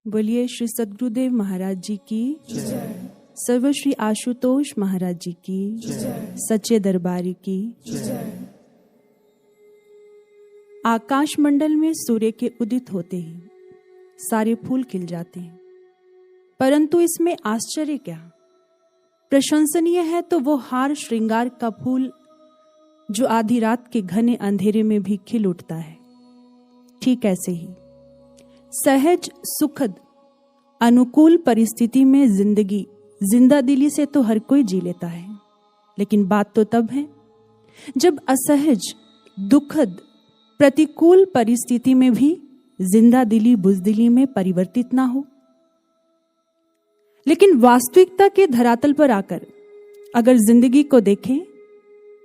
बोलिए श्री सद्गुरुदेव महाराज जी की जय। सर्व श्री आशुतोष महाराज जी की जय। सच्चे दरबारी की जय। आकाश मंडल में सूर्य के उदित होते ही सारे फूल खिल जाते हैं, परंतु इसमें आश्चर्य क्या। प्रशंसनीय है तो वो हार श्रृंगार का फूल जो आधी रात के घने अंधेरे में भी खिल उठता है। ठीक ऐसे ही सहज सुखद अनुकूल परिस्थिति में जिंदगी जिंदा दिली से तो हर कोई जी लेता है, लेकिन बात तो तब है जब असहज दुखद प्रतिकूल परिस्थिति में भी जिंदा दिली बुजदिली में परिवर्तित ना हो। लेकिन वास्तविकता के धरातल पर आकर अगर जिंदगी को देखें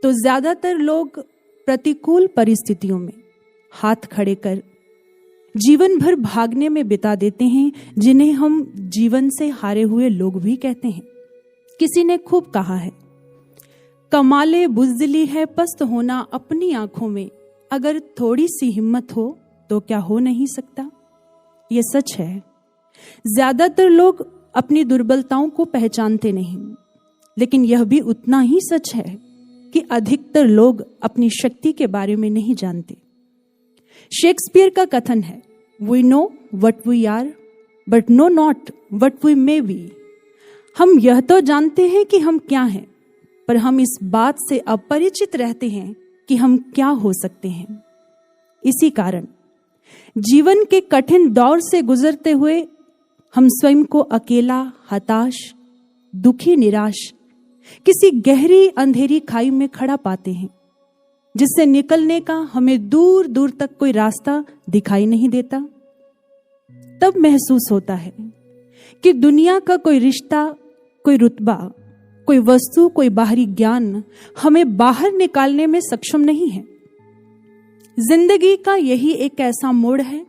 तो ज्यादातर लोग प्रतिकूल परिस्थितियों में हाथ खड़े कर जीवन भर भागने में बिता देते हैं, जिन्हें हम जीवन से हारे हुए लोग भी कहते हैं। किसी ने खूब कहा है, कमाले बुजदिली है पस्त होना अपनी आंखों में, अगर थोड़ी सी हिम्मत हो तो क्या हो नहीं सकता। ये सच है। ज्यादातर लोग अपनी दुर्बलताओं को पहचानते नहीं, लेकिन यह भी उतना ही सच है कि अधिकतर लोग अपनी शक्ति के बारे में नहीं जानते। शेक्सपियर का कथन है, we know what we are but know not what we may be. हम यह तो जानते हैं कि हम क्या हैं, पर हम इस बात से अपरिचित रहते हैं कि हम क्या हो सकते हैं। इसी कारण जीवन के कठिन दौर से गुजरते हुए हम स्वयं को अकेला, हताश, दुखी, निराश किसी गहरी अंधेरी खाई में खड़ा पाते हैं, जिससे निकलने का हमें दूर दूर तक कोई रास्ता दिखाई नहीं देता। तब महसूस होता है कि दुनिया का कोई रिश्ता, कोई रुतबा, कोई वस्तु, कोई बाहरी ज्ञान हमें बाहर निकालने में सक्षम नहीं है। जिंदगी का यही एक ऐसा मोड़ है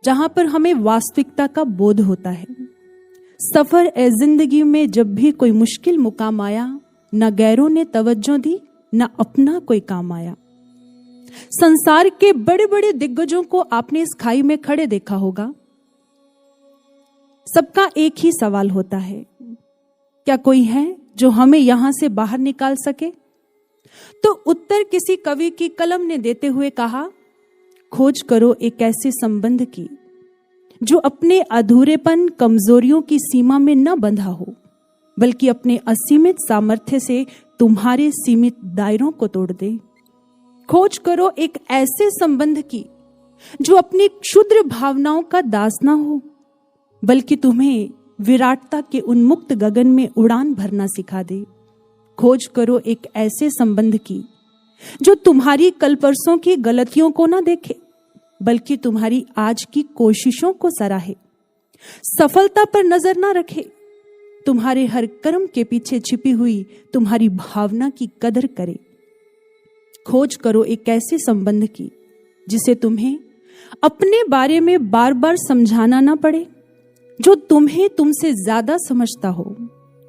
जहां पर हमें वास्तविकता का बोध होता है। सफर ए जिंदगी में जब भी कोई मुश्किल मुकाम आया, न गैरों ने तवज्जो दी, न अपना कोई काम आया। संसार के बड़े बड़े दिग्गजों को आपने इस खाई में खड़े देखा होगा। सबका एक ही सवाल होता है, क्या कोई है जो हमें यहां से बाहर निकाल सके? तो उत्तर किसी कवि की कलम ने देते हुए कहा, खोज करो एक ऐसे संबंध की जो अपने अधूरेपन, कमजोरियों की सीमा में न बंधा हो, बल्कि अपने असीमित सामर्थ्य से तुम्हारे सीमित दायरों को तोड़ दे। खोज करो एक ऐसे संबंध की जो अपनी क्षुद्र भावनाओं का दास ना हो, बल्कि तुम्हें विराटता के उन्मुक्त गगन में उड़ान भरना सिखा दे। खोज करो एक ऐसे संबंध की जो तुम्हारी कल परसों की गलतियों को ना देखे, बल्कि तुम्हारी आज की कोशिशों को सराहे। सफलता पर नजर ना रखे, तुम्हारे हर कर्म के पीछे छिपी हुई तुम्हारी भावना की कदर करे। खोज करो एक ऐसे संबंध की जिसे तुम्हें अपने बारे में बार बार समझाना ना पड़े, जो तुम्हें तुमसे ज्यादा समझता हो,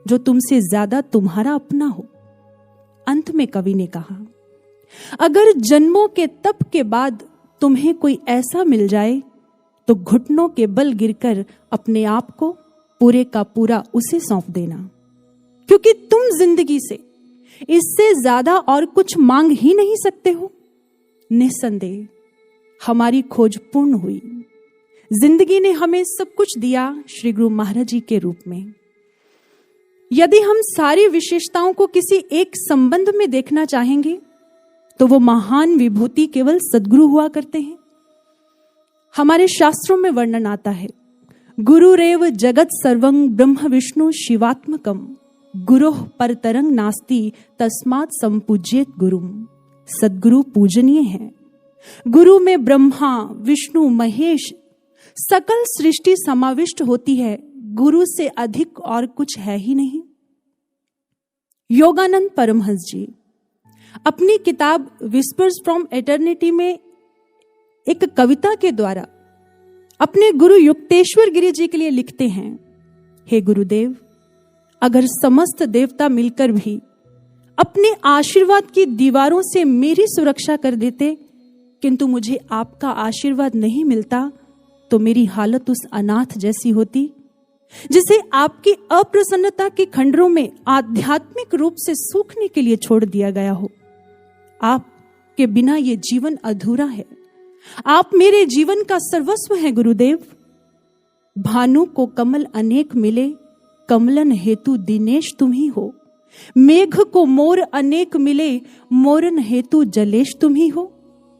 जो तुमसे ज्यादा तुम्हारा अपना हो। अंत में कवि ने कहा, अगर जन्मों के तप के बाद तुम्हें कोई ऐसा मिल जाए तो घुटनों के बल गिरकर अपने आप को पूरे का पूरा उसे सौंप देना, क्योंकि तुम जिंदगी से इससे ज्यादा और कुछ मांग ही नहीं सकते हो। निस्संदेह हमारी खोज पूर्ण हुई। जिंदगी ने हमें सब कुछ दिया श्री गुरु महाराज जी के रूप में। यदि हम सारी विशेषताओं को किसी एक संबंध में देखना चाहेंगे तो वो महान विभूति केवल सद्गुरु हुआ करते हैं। हमारे शास्त्रों में वर्णन आता है, गुरुरेव जगत सर्वं ब्रह्म विष्णु शिवात्मकम गुरोः परतरंग नास्ति तस्मात् संपूज्येत गुरुम। सद्गुरु पूजनीय है। गुरु में ब्रह्मा, विष्णु, महेश सकल सृष्टि समाविष्ट होती है। गुरु से अधिक और कुछ है ही नहीं। योगानंद परमहंस जी अपनी किताब विस्पर्स फ्रॉम एटर्निटी में एक कविता के द्वारा अपने गुरु युक्तेश्वर गिरि जी के लिए लिखते हैं, हे गुरुदेव, अगर समस्त देवता मिलकर भी अपने आशीर्वाद की दीवारों से मेरी सुरक्षा कर देते, किंतु मुझे आपका आशीर्वाद नहीं मिलता, तो मेरी हालत उस अनाथ जैसी होती जिसे आपकी अप्रसन्नता के खंडरों में आध्यात्मिक रूप से सूखने के लिए छोड़ दिया गया हो। आपके बिना ये जीवन अधूरा है। आप मेरे जीवन का सर्वस्व है गुरुदेव। भानु को कमल अनेक मिले, कमलन हेतु दिनेश तुम ही हो। मेघ को मोर अनेक मिले, मोरन हेतु जलेश तुम ही हो।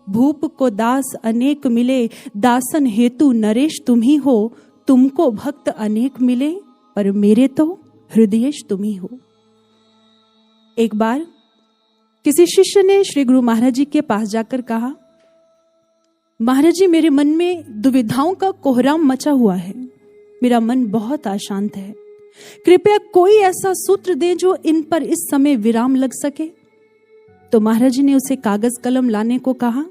भूप को दास अनेक मिले, दासन हेतु नरेश तुम ही हो। तुमको भक्त अनेक मिले, पर मेरे तो हृदयेश तुम ही हो। एक बार किसी शिष्य ने श्री गुरु महाराज जी के पास जाकर कहा, महाराज जी मेरे मन में दुविधाओं का कोहराम मचा हुआ है, मेरा मन बहुत अशांत है, कृपया कोई ऐसा सूत्र दें जो इन पर इस समय विराम लग सके। तो महाराज जी ने उसे कागज कलम लाने को कहा।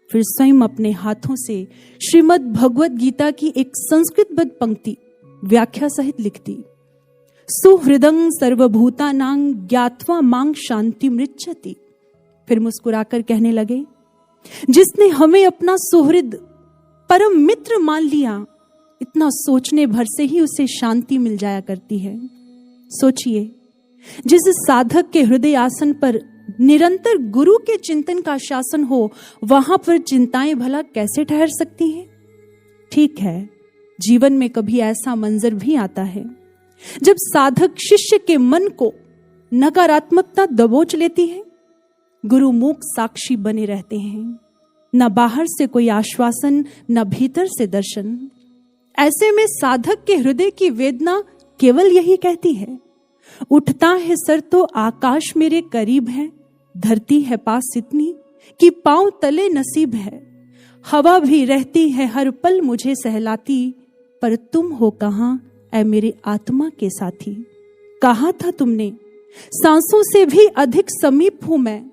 फिर स्वयं अपने हाथों से श्रीमद् भगवत गीता की एक संस्कृतबद्ध पंक्ति व्याख्या सहित लिख दी। सुहृदं सर्वभूतानां ज्ञात्वा मां शांति मृच्छति। फिर मुस्कुराकर कहने लगे, जिसने हमें अपना सुहृद परम मित्र मान लिया, इतना सोचने भर से ही उसे शांति मिल जाया करती है। सोचिए, जिस साधक के हृदय आसन पर निरंतर गुरु के चिंतन का शासन हो, वहां पर चिंताएं भला कैसे ठहर सकती हैं? ठीक है, जीवन में कभी ऐसा मंजर भी आता है जब साधक शिष्य के मन को नकारात्मकता दबोच लेती है। गुरु मूक साक्षी बने रहते हैं, न बाहर से कोई आश्वासन, न भीतर से दर्शन। ऐसे में साधक के हृदय की वेदना केवल यही कहती है, उठता है सर तो आकाश मेरे करीब है, धरती है पास इतनी कि पांव तले नसीब है। हवा भी रहती है हर पल मुझे सहलाती, पर तुम हो कहां ऐ मेरे आत्मा के साथी। कहा था तुमने, सांसों से भी अधिक समीप हूं मैं,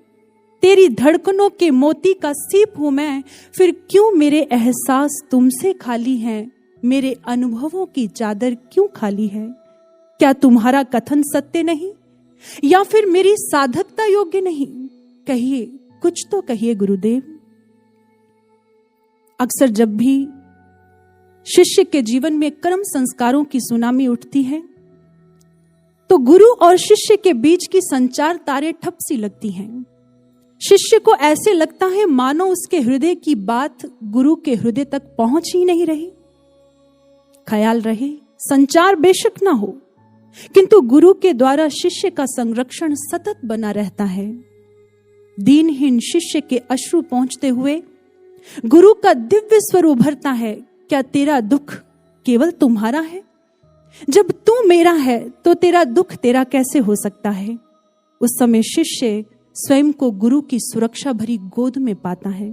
तेरी धड़कनों के मोती का सीप हूं मैं। फिर क्यों मेरे एहसास तुमसे खाली हैं, मेरे अनुभवों की चादर क्यों खाली है? क्या तुम्हारा कथन सत्य नहीं, या फिर मेरी साधकता योग्य नहीं? कहिए, कुछ तो कहिए गुरुदेव। अक्सर जब भी शिष्य के जीवन में कर्म संस्कारों की सुनामी उठती है, तो गुरु और शिष्य के बीच की संचार तारे ठप सी लगती हैं। शिष्य को ऐसे लगता है मानो उसके हृदय की बात गुरु के हृदय तक पहुंच ही नहीं रही। ख्याल रहे, संचार बेशक ना हो, किंतु गुरु के द्वारा शिष्य का संरक्षण सतत बना रहता है। दीनहीन शिष्य के अश्रु पहुंचते हुए गुरु का दिव्य स्वर उभरता है, क्या तेरा दुख केवल तुम्हारा है? जब तू मेरा है तो तेरा दुख तेरा कैसे हो सकता है? उस समय शिष्य स्वयं को गुरु की सुरक्षा भरी गोद में पाता है।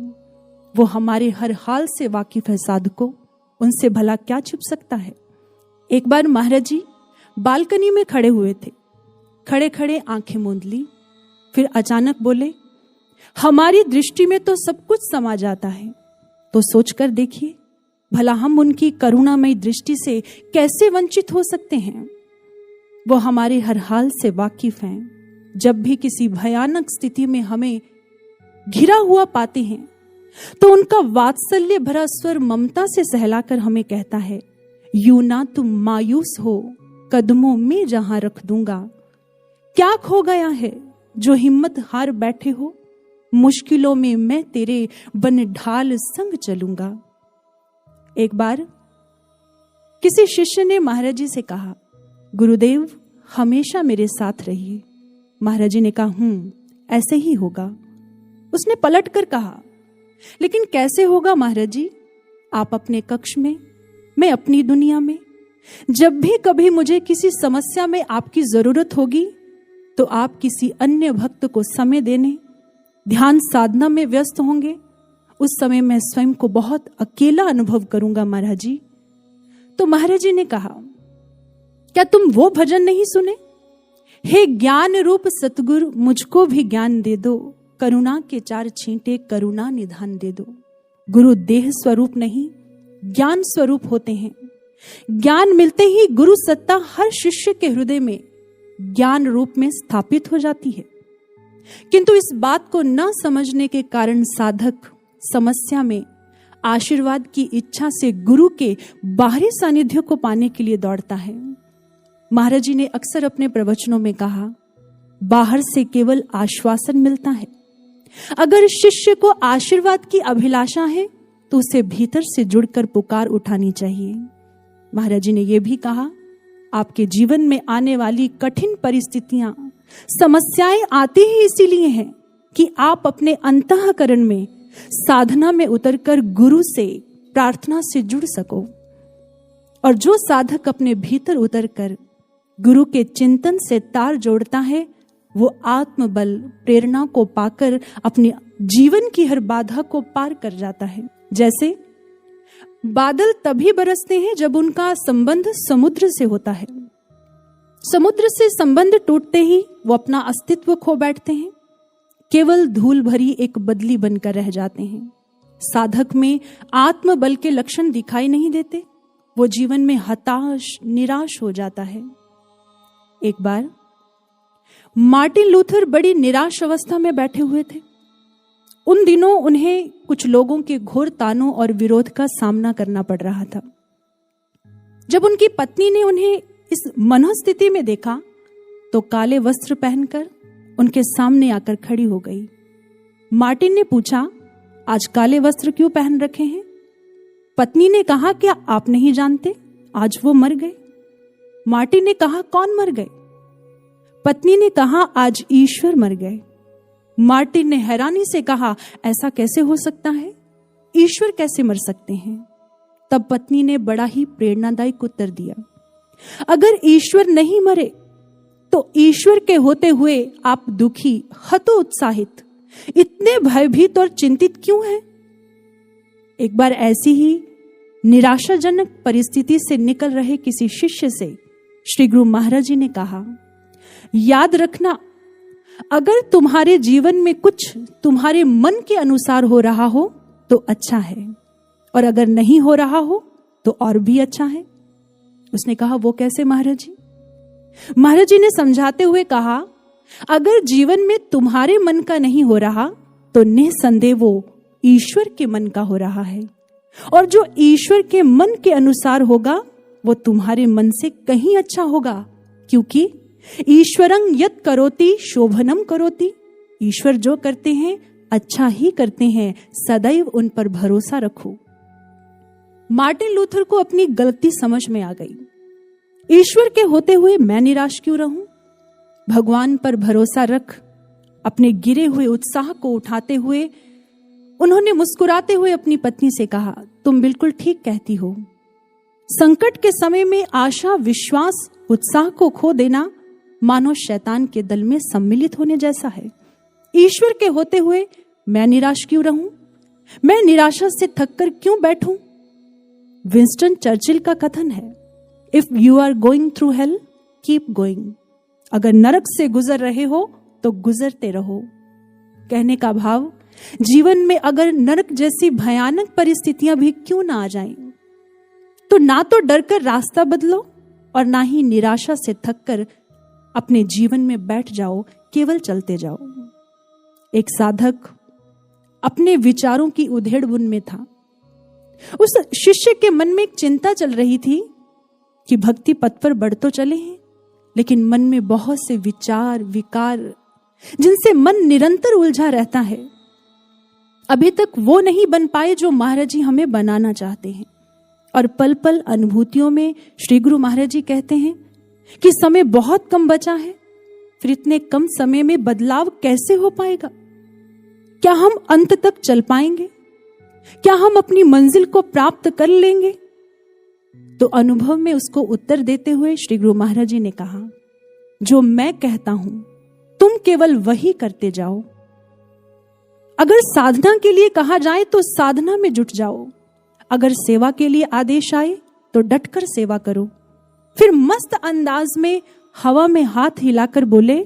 वो हमारे हर हाल से वाकिफ है साधको, उनसे भला क्या छिप सकता है। एक बार महाराज जी बालकनी में खड़े हुए थे, खड़े खड़े आंखें मूंद ली, फिर अचानक बोले, हमारी दृष्टि में तो सब कुछ समा जाता है, तो सोचकर देखिए भला हम उनकी करुणामयी दृष्टि से कैसे वंचित हो सकते हैं। वो हमारे हर हाल से वाकिफ हैं। जब भी किसी भयानक स्थिति में हमें घिरा हुआ पाते हैं, तो उनका वात्सल्य भरा स्वर ममता से सहलाकर हमें कहता है, यूं ना तुम मायूस हो, कदमों में जहां रख दूंगा। क्या खो गया है जो हिम्मत हार बैठे हो, मुश्किलों में मैं तेरे बन ढाल संग चलूंगा। एक बार किसी शिष्य ने महाराज जी से कहा, गुरुदेव हमेशा मेरे साथ रहिए। महाराज जी ने कहा, ऐसे ही होगा। उसने पलट कर कहा, लेकिन कैसे होगा महाराज जी? आप अपने कक्ष में, मैं अपनी दुनिया में। जब भी कभी मुझे किसी समस्या में आपकी जरूरत होगी, तो आप किसी अन्य भक्त को समय देने, ध्यान साधना में व्यस्त होंगे। उस समय मैं स्वयं को बहुत अकेला अनुभव करूंगा महाराज जी। तो महाराज जी ने कहा, क्या तुम वो भजन नहीं सुने? हे ज्ञान रूप सतगुरु मुझको भी ज्ञान दे दो, करुणा के 4 छींटे करुणा निधान दे दो। गुरु देह स्वरूप नहीं, ज्ञान स्वरूप होते हैं। ज्ञान मिलते ही गुरु सत्ता हर शिष्य के हृदय में ज्ञान रूप में स्थापित हो जाती है। किंतु इस बात को न समझने के कारण साधक समस्या में आशीर्वाद की इच्छा से गुरु के बाहरी सानिध्य को पाने के लिए दौड़ता है। महाराज जी ने अक्सर अपने प्रवचनों में कहा, बाहर से केवल आश्वासन मिलता है। अगर शिष्य को आशीर्वाद की अभिलाषा है तो उसे भीतर से जुड़कर पुकार उठानी चाहिए। महाराज जी ने यह भी कहा, आपके जीवन में आने वाली कठिन परिस्थितियां, समस्याएं आती ही इसीलिए हैं कि आप अपने अंतःकरण में साधना में उतरकर गुरु से, प्रार्थना से जुड़ सको। और जो साधक अपने भीतर उतरकर गुरु के चिंतन से तार जोड़ता है, वो आत्मबल, प्रेरणा को पाकर अपने जीवन की हर बाधा को पार कर जाता है। जैसे बादल तभी बरसते हैं जब उनका संबंध समुद्र से होता है। समुद्र से संबंध टूटते ही वो अपना अस्तित्व खो बैठते हैं, केवल धूल भरी एक बदली बनकर रह जाते हैं। साधक में आत्मबल के लक्षण दिखाई नहीं देते, वो जीवन में हताश, निराश हो जाता है। एक बार मार्टिन लूथर बड़ी निराश अवस्था में बैठे हुए थे। उन दिनों उन्हें कुछ लोगों के घोर तानों और विरोध का सामना करना पड़ रहा था। जब उनकी पत्नी ने उन्हें इस मनोस्थिति में देखा तो काले वस्त्र पहनकर उनके सामने आकर खड़ी हो गई। मार्टिन ने पूछा, आज काले वस्त्र क्यों पहन रखे हैं? पत्नी ने कहा, क्या आप नहीं जानते, आज वो मर गए। मार्टिन ने कहा, कौन मर गए? पत्नी ने कहा, आज ईश्वर मर गए। मार्टिन ने हैरानी से कहा, ऐसा कैसे हो सकता है? ईश्वर कैसे मर सकते हैं? तब पत्नी ने बड़ा ही प्रेरणादायक उत्तर दिया, अगर ईश्वर नहीं मरे तो ईश्वर के होते हुए आप दुखी, हतोत्साहित, इतने भयभीत और चिंतित क्यों हैं? एक बार ऐसी ही निराशाजनक परिस्थिति से निकल रहे किसी शिष्य से श्री गुरु महाराज जी ने कहा, याद रखना, अगर तुम्हारे जीवन में कुछ तुम्हारे मन के अनुसार हो रहा हो तो अच्छा है, और अगर नहीं हो रहा हो तो और भी अच्छा है। उसने कहा, वो कैसे महाराज जी? महाराज जी ने समझाते हुए कहा, अगर जीवन में तुम्हारे मन का नहीं हो रहा तो निसंदेह वो ईश्वर के मन का हो रहा है, और जो ईश्वर के मन के अनुसार होगा वो तुम्हारे मन से कहीं अच्छा होगा, क्योंकि ईश्वरं यत् करोति शोभनम करोति। ईश्वर जो करते हैं अच्छा ही करते हैं, सदैव उन पर भरोसा रखो। मार्टिन लूथर को अपनी गलती समझ में आ गई। ईश्वर के होते हुए मैं निराश क्यों रहूं? भगवान पर भरोसा रख। अपने गिरे हुए उत्साह को उठाते हुए उन्होंने मुस्कुराते हुए अपनी पत्नी से कहा, तुम बिल्कुल ठीक कहती हो। संकट के समय में आशा, विश्वास, उत्साह को खो देना मानो शैतान के दल में सम्मिलित होने जैसा है। ईश्वर के होते हुए मैं निराश क्यों रहूं? मैं निराशा से थककर क्यों बैठूं? विंस्टन चर्चिल का कथन है, if you are going through hell, keep going. अगर नरक से गुजर रहे हो तो गुजरते रहो। कहने का भाव, जीवन में अगर नरक जैसी भयानक परिस्थितियां भी क्यों ना आ जाएं, तो ना तो डरकर रास्ता बदलो और ना ही निराशा से थककर अपने जीवन में बैठ जाओ, केवल चलते जाओ। एक साधक अपने विचारों की उधेड़-बुन में था। उस शिष्य के मन में एक चिंता चल रही थी कि भक्ति पथ पर बढ़ तो चले हैं, लेकिन मन में बहुत से विचार, विकार, जिनसे मन निरंतर उलझा रहता है, अभी तक वो नहीं बन पाए जो महाराज जी हमें बनाना चाहते हैं। और पल पल अनुभूतियों में श्री गुरु महाराज जी कहते हैं कि समय बहुत कम बचा है, फिर इतने कम समय में बदलाव कैसे हो पाएगा? क्या हम अंत तक चल पाएंगे? क्या हम अपनी मंजिल को प्राप्त कर लेंगे? तो अनुभव में उसको उत्तर देते हुए श्री गुरु महाराज जी ने कहा, जो मैं कहता हूं तुम केवल वही करते जाओ। अगर साधना के लिए कहा जाए तो साधना में जुट जाओ। अगर सेवा के लिए आदेश आए तो डटकर सेवा करो। फिर मस्त अंदाज में हवा में हाथ हिलाकर बोले,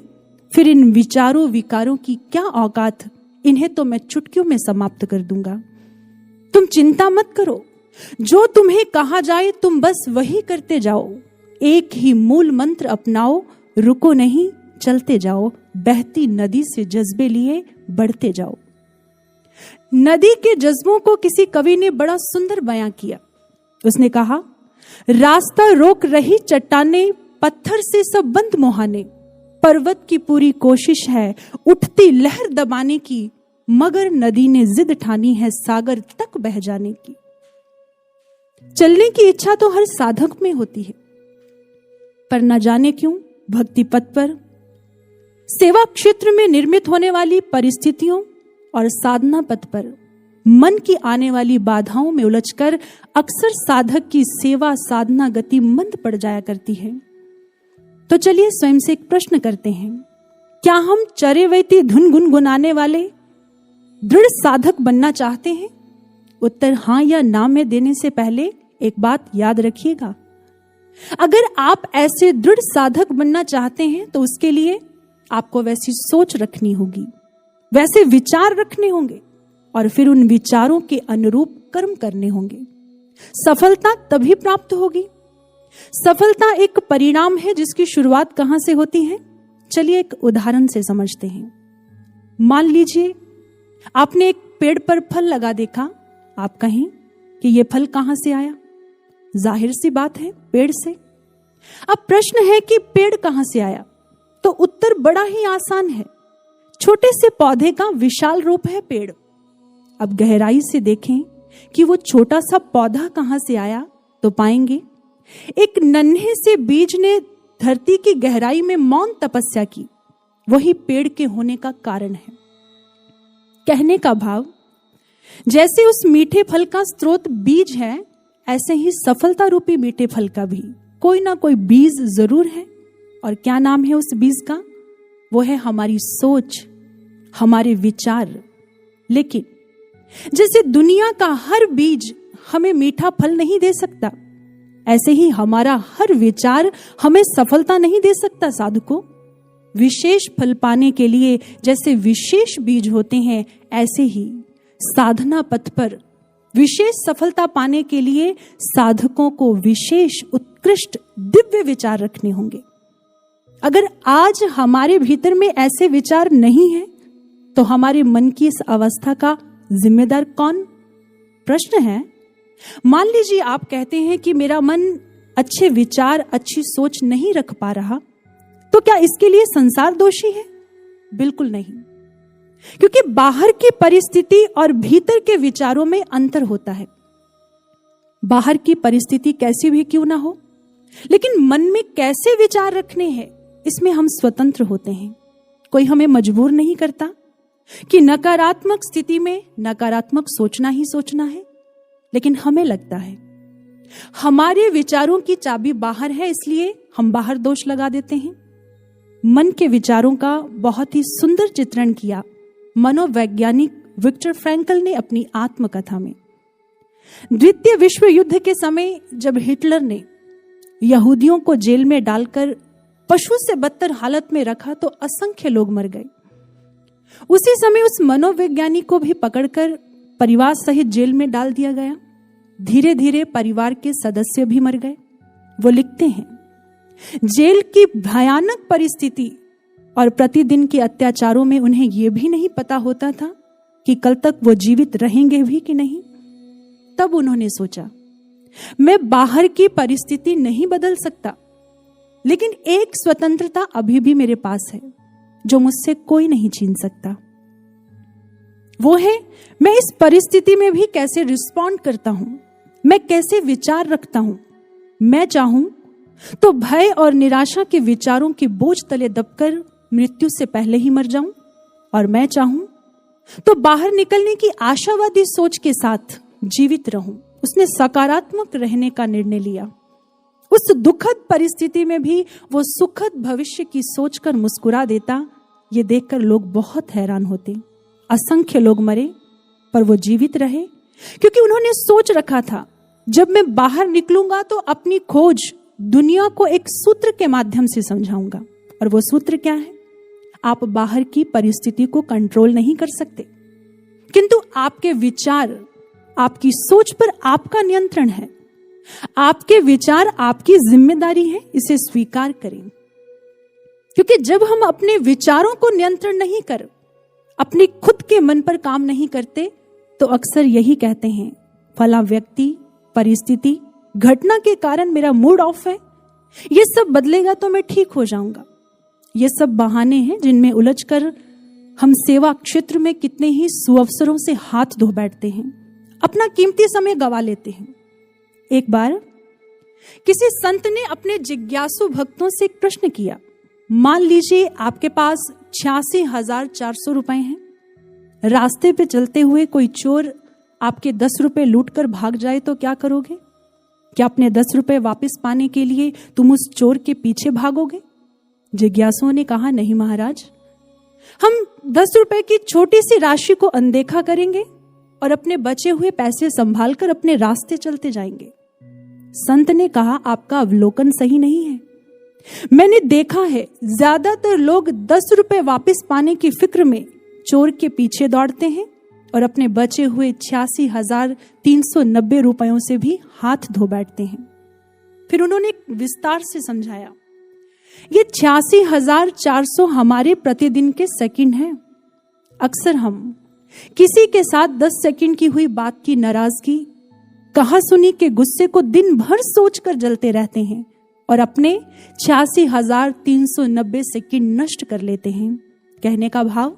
फिर इन विचारों विकारों की क्या औकात, इन्हें तो मैं चुटकियों में समाप्त कर दूंगा। तुम चिंता मत करो, जो तुम्हें कहा जाए तुम बस वही करते जाओ। एक ही मूल मंत्र अपनाओ, रुको नहीं, चलते जाओ। बहती नदी से जज्बे लिए बढ़ते जाओ। नदी के जज्बों को किसी कवि ने बड़ा सुंदर बयां किया। उसने कहा, रास्ता रोक रही चट्टाने, पत्थर से सब बंद मुहाने, पर्वत की पूरी कोशिश है उठती लहर दबाने की, मगर नदी ने जिद ठानी है सागर तक बह जाने की। चलने की इच्छा तो हर साधक में होती है, पर न जाने क्यों भक्ति पथ पर, सेवा क्षेत्र में निर्मित होने वाली परिस्थितियों और साधना पथ पर मन की आने वाली बाधाओं में उलझकर अक्सर साधक की सेवा साधना गति मंद पड़ जाया करती है। तो चलिए स्वयं से एक प्रश्न करते हैं, क्या हम चरेवैती धुन गुनगुनाने वाले दृढ़ साधक बनना चाहते हैं? उत्तर हां या ना में देने से पहले एक बात याद रखिएगा, अगर आप ऐसे दृढ़ साधक बनना चाहते हैं तो उसके लिए आपको वैसी सोच रखनी होगी, वैसे विचार रखने होंगे और फिर उन विचारों के अनुरूप कर्म करने होंगे। सफलता तभी प्राप्त होगी। सफलता एक परिणाम है जिसकी शुरुआत कहां से होती है? चलिए एक उदाहरण से समझते हैं। मान लीजिए आपने एक पेड़ पर फल लगा देखा, आप कहें कि यह फल कहां से आया? जाहिर सी बात है, पेड़ से। अब प्रश्न है कि पेड़ कहां से आया? तो उत्तर बड़ा ही आसान है, छोटे से पौधे का विशाल रूप है पेड़। अब गहराई से देखें कि वो छोटा सा पौधा कहां से आया, तो पाएंगे एक नन्हे से बीज ने धरती की गहराई में मौन तपस्या की, वही पेड़ के होने का कारण है। कहने का भाव, जैसे उस मीठे फल का स्रोत बीज है, ऐसे ही सफलता रूपी मीठे फल का भी कोई ना कोई बीज जरूर है। और क्या नाम है उस बीज का? वो है हमारी सोच, हमारे विचार। लेकिन जैसे दुनिया का हर बीज हमें मीठा फल नहीं दे सकता, ऐसे ही हमारा हर विचार हमें सफलता नहीं दे सकता। साधकों, विशेष फल पाने के लिए जैसे विशेष बीज होते हैं, ऐसे ही साधना पथ पर विशेष सफलता पाने के लिए साधकों को विशेष उत्कृष्ट दिव्य विचार रखने होंगे। अगर आज हमारे भीतर में ऐसे विचार नहीं है तो हमारे मन की इस अवस्था का जिम्मेदार कौन? प्रश्न है, मान लीजिए आप कहते हैं कि मेरा मन अच्छे विचार अच्छी सोच नहीं रख पा रहा, तो क्या इसके लिए संसार दोषी है? बिल्कुल नहीं, क्योंकि बाहर की परिस्थिति और भीतर के विचारों में अंतर होता है। बाहर की परिस्थिति कैसी भी क्यों ना हो, लेकिन मन में कैसे विचार रखने हैं, इसमें हम स्वतंत्र होते हैं। कोई हमें मजबूर नहीं करता कि नकारात्मक स्थिति में नकारात्मक सोचना ही सोचना है। लेकिन हमें लगता है हमारे विचारों की चाबी बाहर है, इसलिए हम बाहर दोष लगा देते हैं। मन के विचारों का बहुत ही सुंदर चित्रण किया मनोवैज्ञानिक विक्टर फ्रैंकल ने अपनी आत्मकथा में। द्वितीय विश्व युद्ध के समय जब हिटलर ने यहूदियों को जेल में डालकर पशु से बदतर हालत में रखा तो असंख्य लोग मर गए। उसी समय उस मनोवैज्ञानिक को भी पकड़कर परिवार सहित जेल में डाल दिया गया। धीरे धीरे परिवार के सदस्य भी मर गए। वो लिखते हैं, जेल की भयानक परिस्थिति और प्रतिदिन के अत्याचारों में उन्हें यह भी नहीं पता होता था कि कल तक वो जीवित रहेंगे भी कि नहीं। तब उन्होंने सोचा, मैं बाहर की परिस्थिति नहीं बदल सकता, लेकिन एक स्वतंत्रता अभी भी मेरे पास है जो मुझसे कोई नहीं छीन सकता। वो है मैं इस परिस्थिति में भी कैसे रिस्पॉन्ड करता हूं, मैं कैसे विचार रखता हूं। मैं चाहूं तो भय और निराशा के विचारों के बोझ तले दबकर मृत्यु से पहले ही मर जाऊं, और मैं चाहूं तो बाहर निकलने की आशावादी सोच के साथ जीवित रहूं। उसने सकारात्मक रहने का निर्णय लिया। उस दुखद परिस्थिति में भी वो सुखद भविष्य की सोचकर मुस्कुरा देता। ये देखकर लोग बहुत हैरान होते। असंख्य लोग मरे पर वो जीवित रहे, क्योंकि उन्होंने सोच रखा था, जब मैं बाहर निकलूंगा तो अपनी खोज दुनिया को एक सूत्र के माध्यम से समझाऊंगा। और वो सूत्र क्या है? आप बाहर की परिस्थिति को कंट्रोल नहीं कर सकते, किंतु आपके विचार, आपकी सोच पर आपका नियंत्रण है। आपके विचार आपकी जिम्मेदारी है, इसे स्वीकार करें। क्योंकि जब हम अपने विचारों को नियंत्रण नहीं कर, अपने खुद के मन पर काम नहीं करते, तो अक्सर यही कहते हैं, फला व्यक्ति, परिस्थिति, घटना के कारण मेरा मूड ऑफ है, ये सब बदलेगा तो मैं ठीक हो जाऊंगा। ये सब बहाने हैं जिनमें उलझकर हम सेवा क्षेत्र में कितने ही सुअवसरों से हाथ धो बैठते हैं, अपना कीमती समय गवा लेते हैं। एक बार किसी संत ने अपने जिज्ञासु भक्तों से एक प्रश्न किया, मान लीजिए आपके पास 86,400 रुपए हैं, रास्ते पे चलते हुए कोई चोर आपके 10 रुपए लूट कर भाग जाए तो क्या करोगे? क्या अपने 10 रुपए वापस पाने के लिए तुम उस चोर के पीछे भागोगे? जिज्ञासुओं ने कहा, नहीं महाराज, हम 10 रुपए की छोटी सी राशि को अनदेखा करेंगे और अपने बचे हुए पैसे संभाल कर अपने रास्ते चलते जाएंगे। संत ने कहा, आपका अवलोकन सही नहीं है। मैंने देखा है ज्यादातर लोग 10 रुपए वापस पाने की फिक्र में चोर के पीछे दौड़ते हैं और अपने बचे हुए 86,390 रुपयों से भी हाथ धो बैठते हैं। फिर उन्होंने विस्तार से समझाया, ये 86,400 हमारे प्रतिदिन के सेकंड हैं। अक्सर हम किसी के साथ 10 सेकंड की हुई बात की नाराजगी, कहा सुनी के गुस्से को दिन भर सोचकर जलते रहते हैं और अपने 86,390 सेकंड नष्ट कर लेते हैं। कहने का भाव,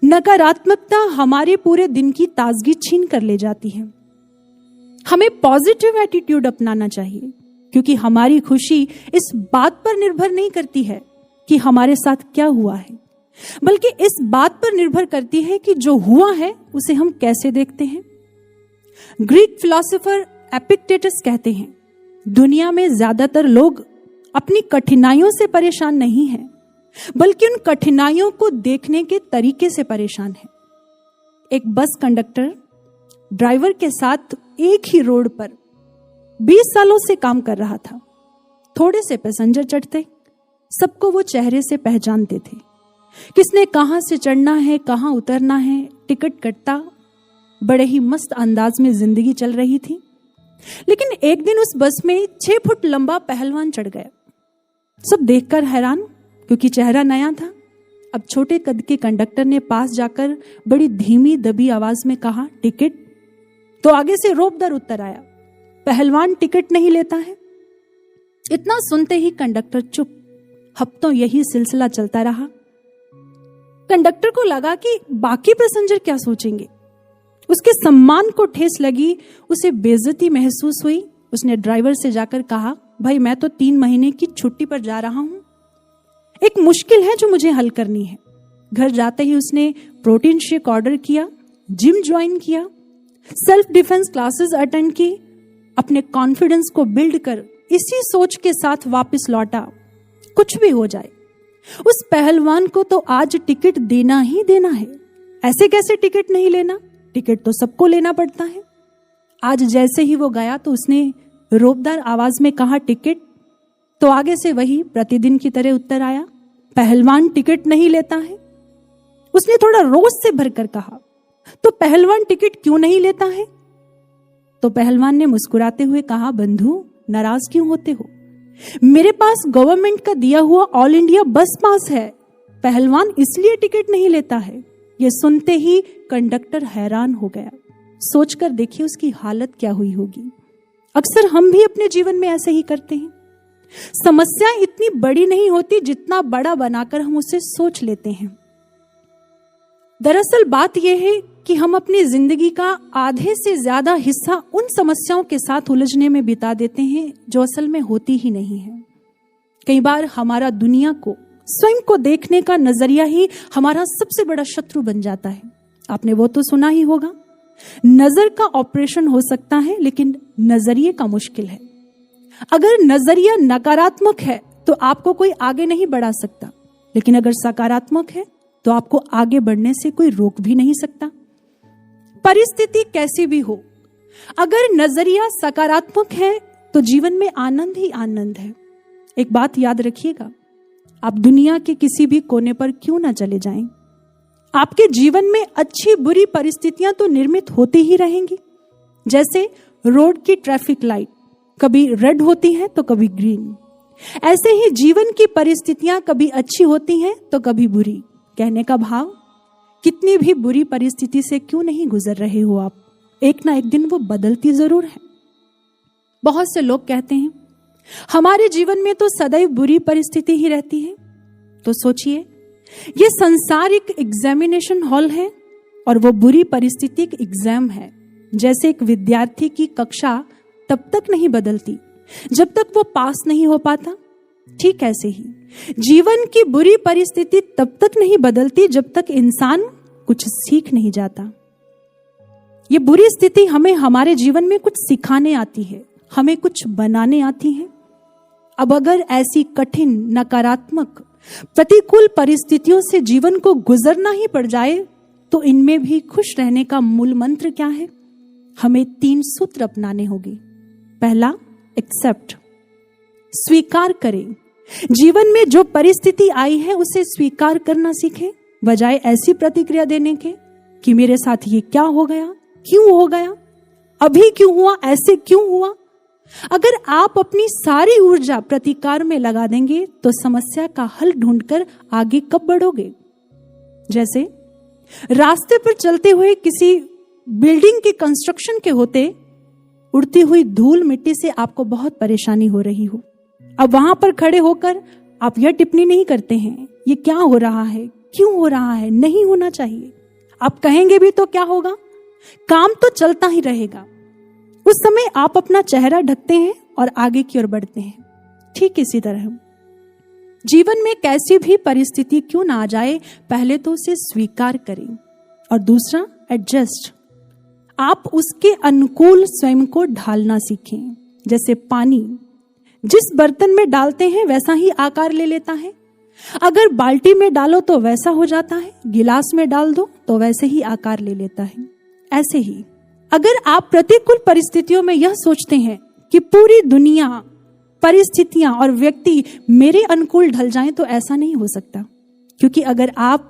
नकारात्मकता हमारे पूरे दिन की ताजगी छीन कर ले जाती है। हमें पॉजिटिव एटीट्यूड अपनाना चाहिए, क्योंकि हमारी खुशी इस बात पर निर्भर नहीं करती है कि हमारे साथ क्या हुआ है, बल्कि इस बात पर निर्भर करती है कि जो हुआ है उसे हम कैसे देखते हैं। ग्रीक फिलोसोफर एपिक्टेटस कहते हैं, दुनिया में ज्यादातर लोग अपनी कठिनाइयों से परेशान नहीं हैं, बल्कि उन कठिनाइयों को देखने के तरीके से परेशान है। एक बस कंडक्टर ड्राइवर के साथ एक ही रोड पर 20 सालों से काम कर रहा था। थोड़े से पैसेंजर चढ़ते, सबको वो चेहरे से पहचानते थे, किसने कहां से चढ़ना है, कहां उतरना है, टिकट कटता। बड़े ही मस्त अंदाज में जिंदगी चल रही थी। लेकिन एक दिन उस बस में 6 फुट लंबा पहलवान चढ़ गया। सब देखकर हैरान, क्योंकि चेहरा नया था। अब छोटे कद के कंडक्टर ने पास जाकर बड़ी धीमी दबी आवाज में कहा, टिकट। तो आगे से रोबदार उत्तर आया, पहलवान टिकट नहीं लेता है। इतना सुनते ही कंडक्टर चुप। हफ्तों यही सिलसिला चलता रहा। कंडक्टर को लगा कि बाकी पैसेंजर क्या सोचेंगे। उसके सम्मान को ठेस लगी, उसे बेइज्जती महसूस हुई। उसने ड्राइवर से जाकर कहा, भाई मैं तो 3 महीने की छुट्टी पर जा रहा हूं, एक मुश्किल है जो मुझे हल करनी है। घर जाते ही उसने प्रोटीन शेक ऑर्डर किया, जिम ज्वाइन किया, सेल्फ डिफेंस क्लासेस अटेंड की, अपने कॉन्फिडेंस को बिल्ड कर इसी सोच के साथ वापस लौटा, कुछ भी हो जाए उस पहलवान को तो आज टिकट देना ही देना है। ऐसे कैसे टिकट नहीं लेना, टिकट तो सबको लेना पड़ता है। आज जैसे ही वो गया तो उसने रोबदार आवाज में कहा, टिकट। तो आगे से वही प्रतिदिन की तरह उत्तर आया, पहलवान टिकट नहीं लेता है। उसने थोड़ा रोष से भरकर कहा, तो पहलवान टिकट क्यों नहीं लेता है? तो पहलवान ने मुस्कुराते हुए कहा, बंधु नाराज क्यों होते हो, मेरे पास गवर्नमेंट का दिया हुआ ऑल इंडिया बस पास है, पहलवान इसलिए टिकट नहीं लेता है। यह सुनते ही कंडक्टर हैरान हो गया। सोचकर देखिए उसकी हालत क्या हुई होगी। अक्सर हम भी अपने जीवन में ऐसे ही करते हैं। समस्याएं इतनी बड़ी नहीं होती जितना बड़ा बनाकर हम उसे सोच लेते हैं। दरअसल बात यह है कि हम अपनी जिंदगी का आधे से ज्यादा हिस्सा उन समस्याओं के साथ उलझने में बिता देते हैं जो असल में होती ही नहीं है। कई बार हमारा दुनिया को, स्वयं को देखने का नजरिया ही हमारा सबसे बड़ा शत्रु बन जाता है। आपने वो तो सुना ही होगा, नजर का ऑपरेशन हो सकता है लेकिन नजरिए का मुश्किल है। अगर नजरिया नकारात्मक है तो आपको कोई आगे नहीं बढ़ा सकता, लेकिन अगर सकारात्मक है तो आपको आगे बढ़ने से कोई रोक भी नहीं सकता। परिस्थिति कैसी भी हो, अगर नजरिया सकारात्मक है तो जीवन में आनंद ही आनंद है। एक बात याद रखिएगा, आप दुनिया के किसी भी कोने पर क्यों ना चले जाएं, आपके जीवन में अच्छी बुरी परिस्थितियां तो निर्मित होती ही रहेंगी। जैसे रोड की ट्रैफिक लाइट कभी रेड होती है तो कभी ग्रीन, ऐसे ही जीवन की परिस्थितियां कभी अच्छी होती हैं तो कभी बुरी। कहने का भाव, कितनी भी बुरी परिस्थिति से क्यों नहीं गुजर रहे हो आप, एक ना एक दिन वो बदलती जरूर है। बहुत से लोग कहते हैं हमारे जीवन में तो सदैव बुरी परिस्थिति ही रहती है। तो सोचिए, ये संसार एक एग्जामिनेशन हॉल है और वो बुरी परिस्थिति एक एग्जाम है। जैसे एक विद्यार्थी की कक्षा तब तक नहीं बदलती जब तक वो पास नहीं हो पाता, ठीक ऐसे ही जीवन की बुरी परिस्थिति तब तक नहीं बदलती जब तक इंसान कुछ सीख नहीं जाता। ये बुरी स्थिति हमें हमारे जीवन में कुछ सिखाने आती है, हमें कुछ बनाने आती है। अब अगर ऐसी कठिन, नकारात्मक, प्रतिकूल परिस्थितियों से जीवन को गुजरना ही पड़ जाए तो इनमें भी खुश रहने का मूल मंत्र क्या है? हमें 3 सूत्र अपनाने होंगे। पहला, एक्सेप्ट, स्वीकार करें। जीवन में जो परिस्थिति आई है उसे स्वीकार करना सीखें, बजाय ऐसी प्रतिक्रिया देने के कि मेरे साथ ये क्या हो गया, क्यों हो गया, अभी क्यों हुआ, ऐसे क्यों हुआ। अगर आप अपनी सारी ऊर्जा प्रतिकार में लगा देंगे तो समस्या का हल ढूंढकर आगे कब बढ़ोगे? जैसे रास्ते पर चलते हुए किसी बिल्डिंग के कंस्ट्रक्शन के होते उड़ती हुई धूल मिट्टी से आपको बहुत परेशानी हो रही हो। अब वहां पर खड़े होकर आप यह टिप्पणी नहीं करते हैं ये क्या हो रहा है, क्यों हो रहा है, नहीं होना चाहिए। आप कहेंगे भी तो क्या होगा, काम तो चलता ही रहेगा। उस समय आप अपना चेहरा ढकते हैं और आगे की ओर बढ़ते हैं। ठीक इसी तरह जीवन में कैसी भी परिस्थिति क्यों ना आ जाए, पहले तो उसे स्वीकार करें और दूसरा, एडजस्ट। आप उसके अनुकूल स्वयं को ढालना सीखें। जैसे पानी जिस बर्तन में डालते हैं वैसा ही आकार ले लेता है। अगर बाल्टी में डालो तो वैसा हो जाता है, गिलास में डाल दो तो वैसे ही आकार ले लेता है। ऐसे ही अगर आप प्रतिकूल परिस्थितियों में यह सोचते हैं कि पूरी दुनिया, परिस्थितियां और व्यक्ति मेरे अनुकूल ढल जाएं, तो ऐसा नहीं हो सकता। क्योंकि अगर आप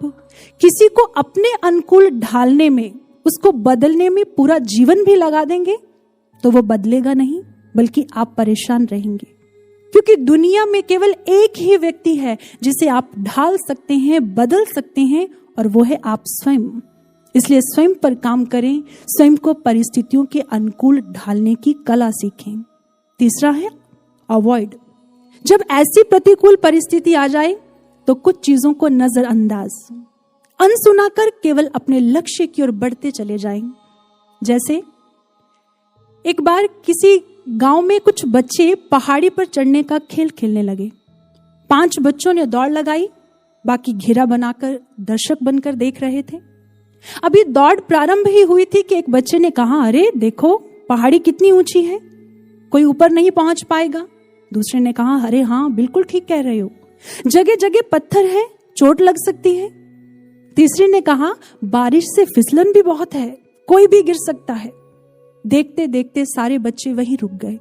किसी को अपने अनुकूल ढालने में, उसको बदलने में पूरा जीवन भी लगा देंगे तो वो बदलेगा नहीं, बल्कि आप परेशान रहेंगे। क्योंकि दुनिया में केवल एक ही व्यक्ति है जिसे आप ढाल सकते हैं, बदल सकते हैं, और वो है आप स्वयं। इसलिए स्वयं पर काम करें, स्वयं को परिस्थितियों के अनुकूल ढालने की कला सीखें। तीसरा है अवॉइड। जब ऐसी प्रतिकूल परिस्थिति आ जाए तो कुछ चीजों को नजरअंदाज, अनसुना कर केवल अपने लक्ष्य की ओर बढ़ते चले जाएं। जैसे एक बार किसी गांव में कुछ बच्चे पहाड़ी पर चढ़ने का खेल खेलने लगे। 5 बच्चों ने दौड़ लगाई, बाकी घेरा बनाकर दर्शक बनकर देख रहे थे। अभी दौड़ प्रारंभ ही हुई थी कि एक बच्चे ने कहा, अरे देखो पहाड़ी कितनी ऊंची है, कोई ऊपर नहीं पहुंच पाएगा। दूसरे ने कहा, अरे हाँ बिल्कुल ठीक कह रहे हो, जगह जगह पत्थर है, चोट लग सकती है। तीसरे ने कहा, बारिश से फिसलन भी बहुत है, कोई भी गिर सकता है। देखते देखते सारे बच्चे वहीं रुक गए।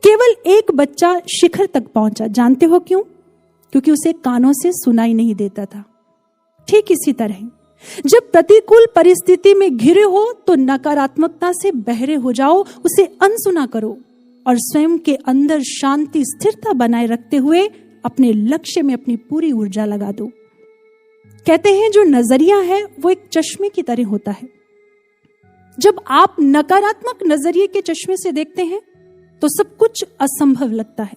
केवल एक बच्चा शिखर तक पहुंचा। जानते हो क्यों? क्योंकि उसे कानों से सुनाई नहीं देता था। ठीक इसी तरह जब प्रतिकूल परिस्थिति में घिरे हो तो नकारात्मकता से बहरे हो जाओ, उसे अनसुना करो और स्वयं के अंदर शांति, स्थिरता बनाए रखते हुए अपने लक्ष्य में अपनी पूरी ऊर्जा लगा दो। कहते हैं जो नजरिया है वो एक चश्मे की तरह होता है। जब आप नकारात्मक नजरिए के चश्मे से देखते हैं तो सब कुछ असंभव लगता है।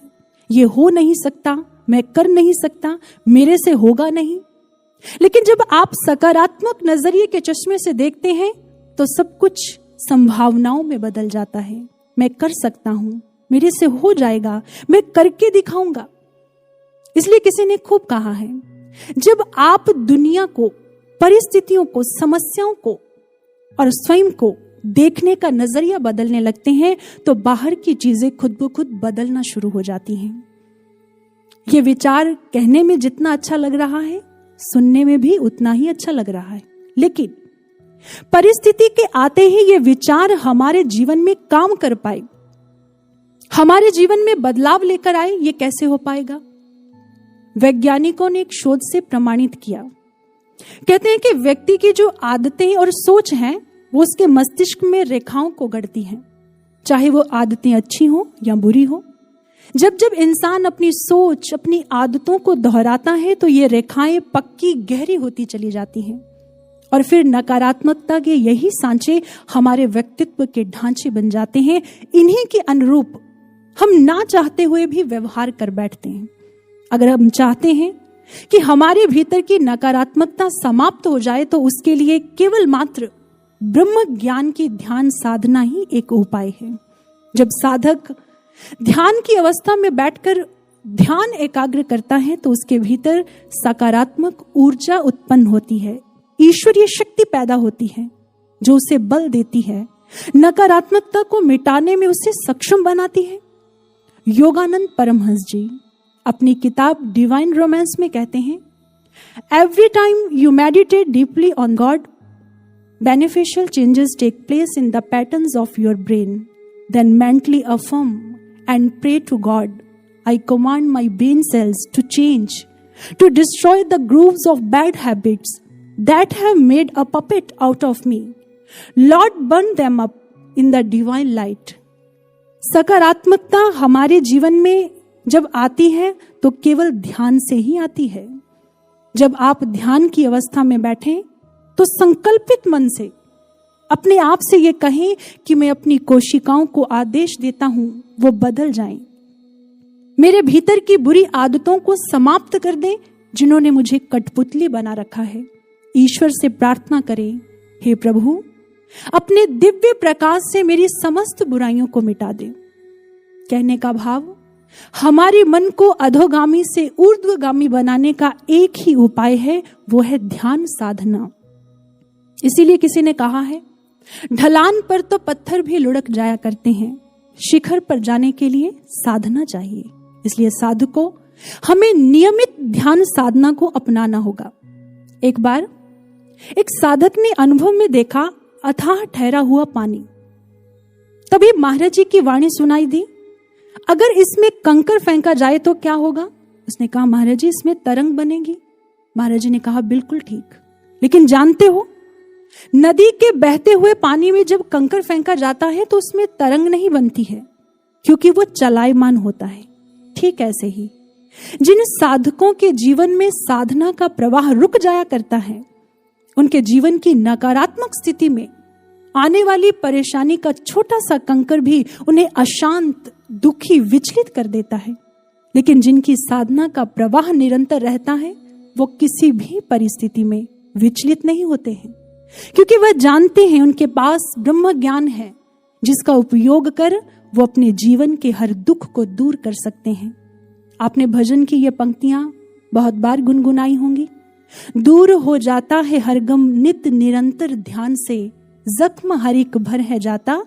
ये हो नहीं सकता, मैं कर नहीं सकता, मेरे से होगा नहीं। लेकिन जब आप सकारात्मक नजरिए के चश्मे से देखते हैं तो सब कुछ संभावनाओं में बदल जाता है। मैं कर सकता हूं, मेरे से हो जाएगा, मैं करके दिखाऊंगा। इसलिए किसी ने खूब कहा है, जब आप दुनिया को, परिस्थितियों को, समस्याओं को और स्वयं को देखने का नजरिया बदलने लगते हैं तो बाहर की चीजें खुद ब खुद बदलना शुरू हो जाती हैं। ये विचार कहने में जितना अच्छा लग रहा है, सुनने में भी उतना ही अच्छा लग रहा है। लेकिन परिस्थिति के आते ही ये विचार हमारे जीवन में काम कर पाए, हमारे जीवन में बदलाव लेकर आए, ये कैसे हो पाएगा? वैज्ञानिकों ने एक शोध से प्रमाणित किया। कहते हैं कि व्यक्ति की जो आदतें और सोच हैं वो उसके मस्तिष्क में रेखाओं को गढ़ती हैं, चाहे वो आदतें अच्छी हो या बुरी हो। जब जब इंसान अपनी सोच, अपनी आदतों को दोहराता है तो ये रेखाएं पक्की, गहरी होती चली जाती हैं और फिर नकारात्मकता के यही सांचे हमारे व्यक्तित्व के ढांचे बन जाते हैं। इन्हीं के अनुरूप हम ना चाहते हुए भी व्यवहार कर बैठते हैं। अगर हम चाहते हैं कि हमारे भीतर की नकारात्मकता समाप्त हो जाए तो उसके लिए केवल मात्र ब्रह्म ज्ञान की ध्यान साधना ही एक उपाय है। जब साधक ध्यान की अवस्था में बैठकर ध्यान एकाग्र करता है तो उसके भीतर सकारात्मक ऊर्जा उत्पन्न होती है, ईश्वरीय शक्ति पैदा होती है जो उसे बल देती है, नकारात्मकता को मिटाने में उसे सक्षम बनाती है। योगानंद परमहंस जी अपनी किताब डिवाइन रोमांस में कहते हैं, every time you meditate deeply on God, beneficial changes take place in the patterns of your brain. Then mentally affirm and pray to God, I command my brain cells to change, to destroy the grooves of bad habits that have made a puppet out of me. Lord, burn them up in the divine light. सकारात्मकता हमारे जीवन में जब आती है तो केवल ध्यान से ही आती है। जब आप ध्यान की अवस्था में बैठें तो संकल्पित मन से अपने आप से ये कहें कि मैं अपनी कोशिकाओं को आदेश देता हूं वो बदल जाएं, मेरे भीतर की बुरी आदतों को समाप्त कर दें जिन्होंने मुझे कठपुतली बना रखा है। ईश्वर से प्रार्थना करें, हे प्रभु अपने दिव्य प्रकाश से मेरी समस्त बुराइयों को मिटा दे। कहने का भाव, हमारे मन को अधोगामी से ऊर्ध्वगामी बनाने का एक ही उपाय है, वो है ध्यान साधना। इसीलिए किसी ने कहा है, ढलान पर तो पत्थर भी लुढ़क जाया करते हैं, शिखर पर जाने के लिए साधना चाहिए। इसलिए साधकों, हमें नियमित ध्यान साधना को अपनाना होगा। एक बार एक साधक ने अनुभव में देखा अथाह ठहरा हुआ पानी। तभी महाराज जी की वाणी सुनाई दी, अगर इसमें कंकर फेंका जाए तो क्या होगा? उसने कहा, महाराज जी इसमें तरंग बनेगी। महाराज जी ने कहा, बिल्कुल ठीक, लेकिन जानते हो नदी के बहते हुए पानी में जब कंकर फेंका जाता है तो उसमें तरंग नहीं बनती है, क्योंकि वो चलायमान होता है। ठीक ऐसे ही जिन साधकों के जीवन में साधना का प्रवाह रुक जाया करता है, उनके जीवन की नकारात्मक स्थिति में आने वाली परेशानी का छोटा सा कंकर भी उन्हें अशांत, दुखी, विचलित कर देता है। लेकिन जिनकी साधना का प्रवाह निरंतर रहता है, वो किसी भी परिस्थिति में विचलित नहीं होते हैं, क्योंकि वह जानते हैं उनके पास ब्रह्म ज्ञान है जिसका उपयोग कर वो अपने जीवन के हर दुख को दूर कर सकते हैं। आपने भजन की ये पंक्तियां बहुत बार गुनगुनाई होंगी। दूर हो जाता है हर गम नित निरंतर ध्यान से, जख्म हरिक भर है जाता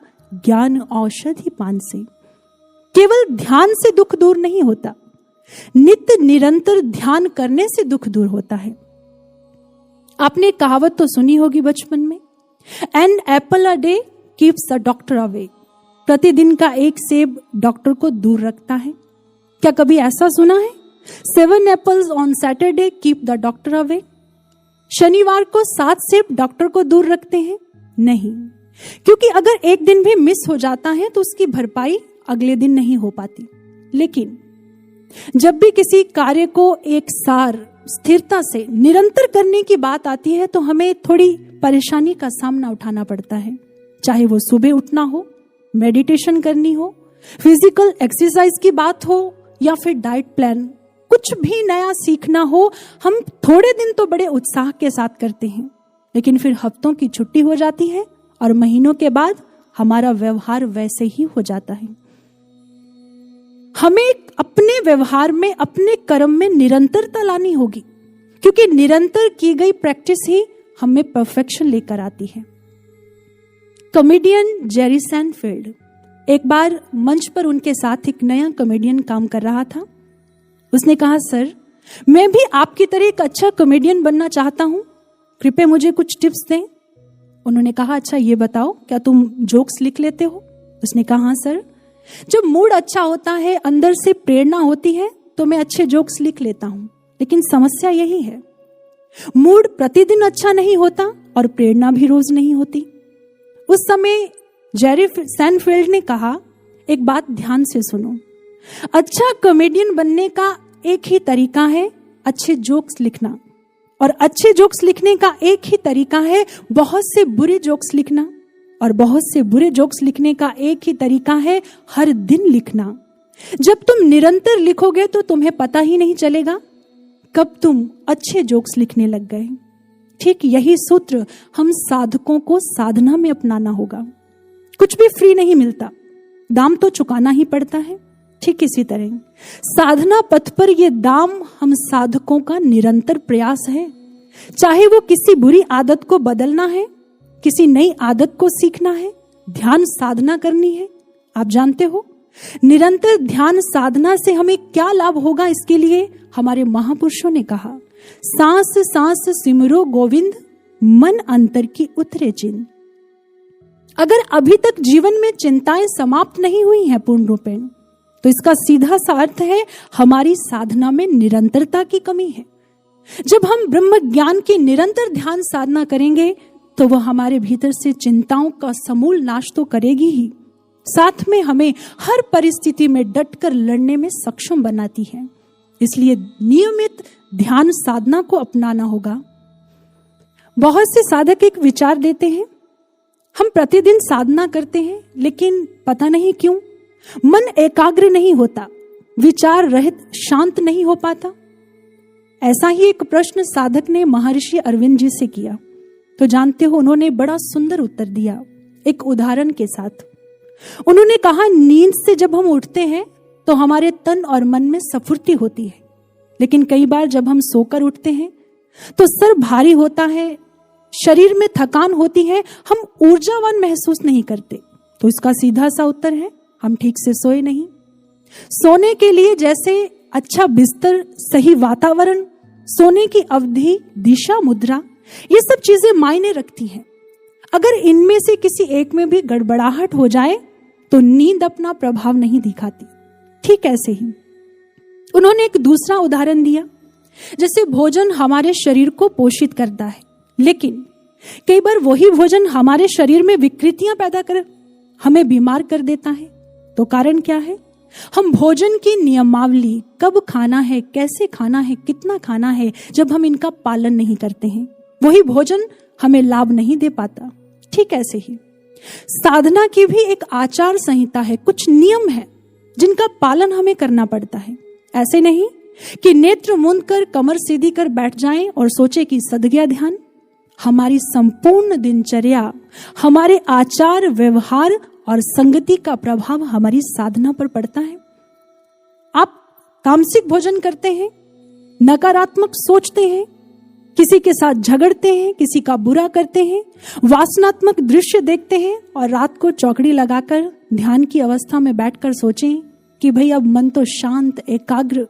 ज्ञान औषधि पान से। केवल ध्यान से दुख दूर नहीं होता, नित निरंतर ध्यान करने से दुख दूर होता है। आपने कहावत तो सुनी होगी बचपन में, an apple a day keeps a doctor away. प्रतिदिन का एक सेब डॉक्टर को दूर रखता है। क्या कभी ऐसा सुना है, 7 apples on Saturday keep the doctor away? शनिवार को 7 सेब डॉक्टर को दूर रखते हैं? नहीं, क्योंकि अगर एक दिन भी मिस हो जाता है तो उसकी भरपाई अगले दिन नहीं हो पाती। लेकिन जब भी किसी कार्य को एक सार स्थिरता से निरंतर करने की बात आती है तो हमें थोड़ी परेशानी का सामना उठाना पड़ता है। चाहे वो सुबह उठना हो, मेडिटेशन करनी हो, फिजिकल एक्सरसाइज की बात हो, या फिर डाइट प्लान, कुछ भी नया सीखना हो, हम थोड़े दिन तो बड़े उत्साह के साथ करते हैं, लेकिन फिर हफ्तों की छुट्टी हो जाती है और महीनों के बाद हमारा व्यवहार वैसे ही हो जाता है। हमें अपने व्यवहार में, अपने कर्म में निरंतरता लानी होगी, क्योंकि निरंतर की गई प्रैक्टिस ही हमें परफेक्शन लेकर आती है। कॉमेडियन जेरी सैनफील्ड, एक बार मंच पर उनके साथ एक नया कॉमेडियन काम कर रहा था। उसने कहा, सर मैं भी आपकी तरह एक अच्छा कॉमेडियन बनना चाहता हूं, कृपया मुझे कुछ टिप्स दें। उन्होंने कहा, अच्छा ये बताओ, क्या तुम जोक्स लिख लेते हो? उसने कहा, हाँ सर, जब मूड अच्छा होता है, अंदर से प्रेरणा होती है, तो मैं अच्छे जोक्स लिख लेता हूं। लेकिन समस्या यही है, मूड प्रतिदिन अच्छा नहीं होता और प्रेरणा भी रोज नहीं होती। उस समय जेरी सैनफील्ड ने कहा, एक बात ध्यान से सुनो, अच्छा कॉमेडियन बनने का एक ही तरीका है, अच्छे जोक्स लिखना, और अच्छे जोक्स लिखने का एक ही तरीका है बहुत से बुरे जोक्स लिखना, और बहुत से बुरे जोक्स लिखने का एक ही तरीका है हर दिन लिखना। जब तुम निरंतर लिखोगे तो तुम्हें पता ही नहीं चलेगा कब तुम अच्छे जोक्स लिखने लग गए। ठीक यही सूत्र हम साधकों को साधना में अपनाना होगा। कुछ भी फ्री नहीं मिलता, दाम तो चुकाना ही पड़ता है। ठीक इसी तरह साधना पथ पर यह दाम हम साधकों का निरंतर प्रयास है। चाहे वो किसी बुरी आदत को बदलना है, किसी नई आदत को सीखना है, ध्यान साधना करनी है। आप जानते हो निरंतर ध्यान साधना से हमें क्या लाभ होगा, इसके लिए हमारे महापुरुषों ने कहा, सांस सांस सिमरो गोविंद, मन अंतर की उतरे चिन्ह। अगर अभी तक जीवन में चिंताएं समाप्त नहीं हुई हैं पूर्ण रूपेण, तो इसका सीधा सा अर्थ है हमारी साधना में निरंतरता की कमी है। जब हम ब्रह्म ज्ञान की निरंतर ध्यान साधना करेंगे तो वह हमारे भीतर से चिंताओं का समूल नाश तो करेगी ही, साथ में हमें हर परिस्थिति में डटकर लड़ने में सक्षम बनाती है। इसलिए नियमित ध्यान साधना को अपनाना होगा। बहुत से साधक एक विचार देते हैं, हम प्रतिदिन साधना करते हैं लेकिन पता नहीं क्यों मन एकाग्र नहीं होता, विचार रहित शांत नहीं हो पाता। ऐसा ही एक प्रश्न साधक ने महर्षि अरविंद जी से किया, तो जानते हो उन्होंने बड़ा सुंदर उत्तर दिया एक उदाहरण के साथ। उन्होंने कहा, नींद से जब हम उठते हैं तो हमारे तन और मन में स्फूर्ति होती है, लेकिन कई बार जब हम सोकर उठते हैं तो सर भारी होता है, शरीर में थकान होती है, हम ऊर्जावान महसूस नहीं करते। तो इसका सीधा सा उत्तर है हम ठीक से सोए नहीं। सोने के लिए जैसे अच्छा बिस्तर, सही वातावरण, सोने की अवधि, दिशा, मुद्रा, ये सब चीजें मायने रखती हैं। अगर इनमें से किसी एक में भी गड़बड़ाहट हो जाए तो नींद अपना प्रभाव नहीं दिखाती। ठीक ऐसे ही उन्होंने एक दूसरा उदाहरण दिया, जैसे भोजन हमारे शरीर को पोषित करता है, लेकिन कई बार वही भोजन हमारे शरीर में विकृतियां पैदा कर हमें बीमार कर देता है। तो कारण क्या है? हम भोजन की नियमावली, कब खाना है, कैसे खाना है, कितना खाना है, जब हम इनका पालन नहीं करते हैं, वही भोजन हमें लाभ नहीं दे पाता। ठीक ऐसे ही साधना की भी एक आचार संहिता है, कुछ नियम है जिनका पालन हमें करना पड़ता है। ऐसे नहीं कि नेत्र मूंद कर कमर सीधी कर बैठ जाएं और सोचे कि सद गया ध्यान। हमारी संपूर्ण दिनचर्या, हमारे आचार व्यवहार और संगति का प्रभाव हमारी साधना पर पड़ता है। आप तामसिक भोजन करते हैं, नकारात्मक सोचते हैं, किसी के साथ झगड़ते हैं, किसी का बुरा करते हैं, वासनात्मक दृश्य देखते हैं और रात को चौकड़ी लगाकर ध्यान की अवस्था में बैठकर सोचें कि भाई अब मन तो शांत, एकाग्र,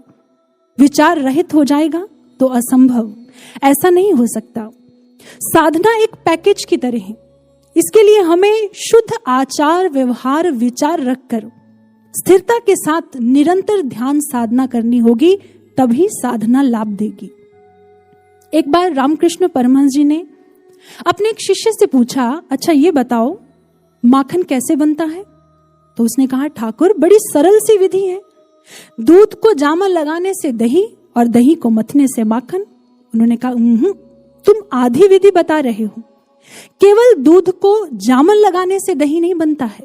विचार रहित हो जाएगा, तो असंभव, ऐसा नहीं हो सकता। साधना एक पैकेज की तरह है। इसके लिए हमें शुद्ध आचार व्यवहार विचार रखकर स्थिरता के साथ निरंतर ध्यान साधना करनी होगी, तभी साधना लाभ देगी। एक बार रामकृष्ण परमहंस जी ने अपने एक शिष्य से पूछा, अच्छा ये बताओ माखन कैसे बनता है? तो उसने कहा, ठाकुर बड़ी सरल सी विधि है, दूध को जामन लगाने से दही और दही को मथने से माखन। उन्होंने कहा, तुम आधी विधि बता रहे हो। केवल दूध को जामन लगाने से दही नहीं बनता है,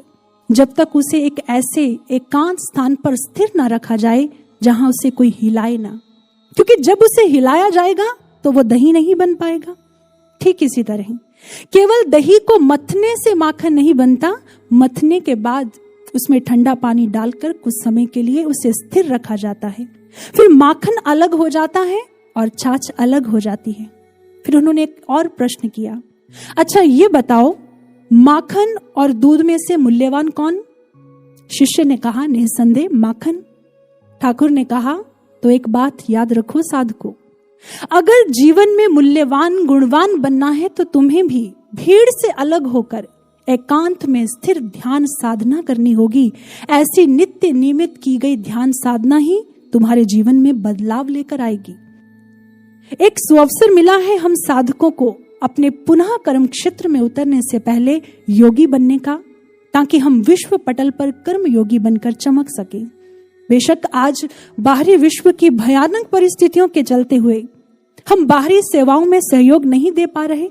जब तक उसे एक ऐसे एकांत स्थान पर स्थिर ना रखा जाए जहां उसे कोई हिलाए ना, क्योंकि जब उसे हिलाया जाएगा तो वो दही नहीं बन पाएगा। ठीक इसी तरह केवल दही को मथने से माखन नहीं बनता, मथने के बाद उसमें ठंडा पानी डालकर कुछ समय के लिए उसे स्थिर रखा जाता है, फिर माखन अलग हो जाता है और छाछ अलग हो जाती है। फिर उन्होंने एक और प्रश्न किया, अच्छा ये बताओ माखन और दूध में से मूल्यवान कौन? शिष्य ने कहा, निसंदेह माखन। ठाकुर ने कहा, तो एक बात याद रखो साधको, अगर जीवन में मूल्यवान गुणवान बनना है तो तुम्हें भी भीड़ से अलग होकर एकांत में स्थिर ध्यान साधना करनी होगी। ऐसी नित्य नियमित की गई ध्यान साधना ही तुम्हारे जीवन में बदलाव लेकर आएगी। एक सुअवसर मिला है हम साधकों को अपने पुनः कर्म क्षेत्र में उतरने से पहले योगी बनने का, ताकि हम विश्व पटल पर कर्म योगी बनकर चमक सके। बेशक आज बाहरी विश्व की भयानक परिस्थितियों के चलते हुए हम बाहरी सेवाओं में सहयोग नहीं दे पा रहे,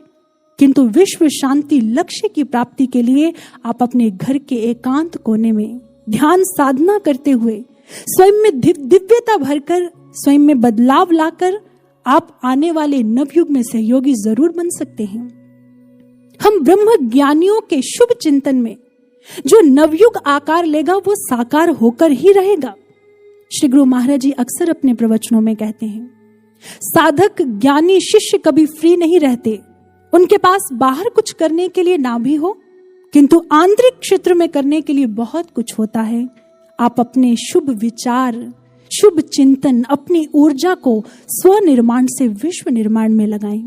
किंतु विश्व शांति लक्ष्य की प्राप्ति के लिए आप अपने घर के एकांत कोने में ध्यान साधना करते हुए स्वयं में दिव्यता भरकर, स्वयं में बदलाव लाकर आप आने वाले नवयुग में सहयोगी जरूर बन सकते हैं। हम ब्रह्म ज्ञानियों के शुभ चिंतन में जो नवयुग आकार लेगा वो साकार होकर ही रहेगा। श्री गुरु महाराज जी अक्सर अपने प्रवचनों में कहते हैं, साधक ज्ञानी शिष्य कभी फ्री नहीं रहते। उनके पास बाहर कुछ करने के लिए ना भी हो, किंतु आंतरिक क्षेत्र में करने के लिए बहुत कुछ होता है। आप अपने शुभ विचार, शुभ चिंतन, अपनी ऊर्जा को स्वनिर्माण से विश्व निर्माण में लगाएं।